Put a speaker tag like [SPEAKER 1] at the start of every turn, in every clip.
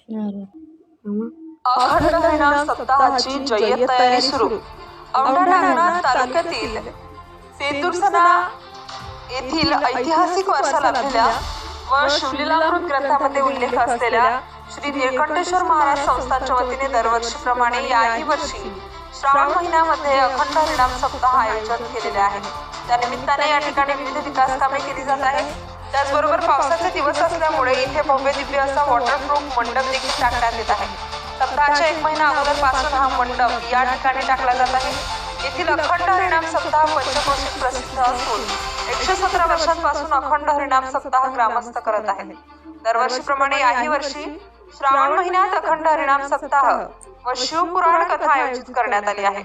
[SPEAKER 1] अरे हं.
[SPEAKER 2] अखंड हरिनाम सप्ताहाची जय्यत तयारी सुरू. औंढा नागनाथ तालुक्यातील सेंदुरसना येथील ऐतिहासिक वारसा लाभलेल्या व शिवलीलामृत ग्रंथामध्ये उल्लेख असलेल्या श्री निळकंठेश्वर महाराज संस्थानच्या वतीने दरवर्षीप्रमाणे याही वर्षी श्रावण महिन्यामध्ये अखंड हरिनाम सप्ताह आयोजित केलेले आहे. त्यानिमित्ताने या ठिकाणी विविध विकास कामे केली जात आहेत. त्याचबरोबर पावसाचे दिवस असल्यामुळे इथे भव्य दिव्य असा वॉटरप्रूफ मंडप देखील टाकण्यात येत आहे. सप्ताहाच्या 1 महिना अगोदरपासून हा मंडप या ठिकाणी टाकला जात आहे. येथील अखंड हरिनाम सप्ताह पंचक्रोशीत प्रसिद्ध असून 117 वर्षांपासून अखंड हरिनाम सप्ताह ग्रामस्थ करत आहेत. दरवर्षीप्रमाणे याही वर्षी श्रावण महिन्यात अखंड हरिनाम सप्ताह व शिवपुराण कथा आयोजित करण्यात आली आहे.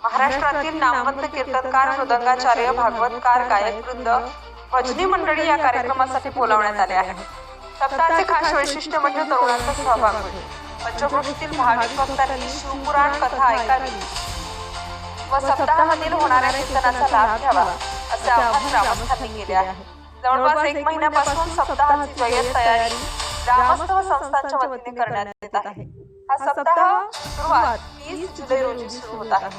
[SPEAKER 2] महाराष्ट्रातील नामवंत कीर्तनकार, मृदंगाचार्य, भागवतकार, गायकवृंद, भजनी मंडळी या कार्यक्रमासाठी बोलावण्यात आले आहे. सप्ताहाचे खास वैशिष्ट्य म्हणजे तरुणांचा सहभाग होईल. पंचक्रोशीतील भाविक भक्तांनी शिवपुराण कथा ऐकावी व सप्ताहामधील होणाऱ्या कीर्तनाचा लाभ घ्यावा असे आवाहन ग्रामस्थांनी केले आहे. जवळपास 1 महिन्यापासून सप्ताहाची जय्यत तयारी ग्रामस्थ व संस्थांच्या वतीने करण्यात येत आहे. हा सप्ताह सुरुवात 30 जुलै रोजी सुरू होत आहे.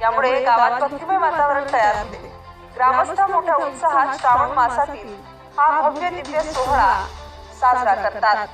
[SPEAKER 2] यामुळे गावात भक्तिमय वातावरण तयार होते. ग्रामस्थ मोठ्या उत्साहात श्रावण मासातील हा भव्य दिव्य सोहळा साजरा करतात.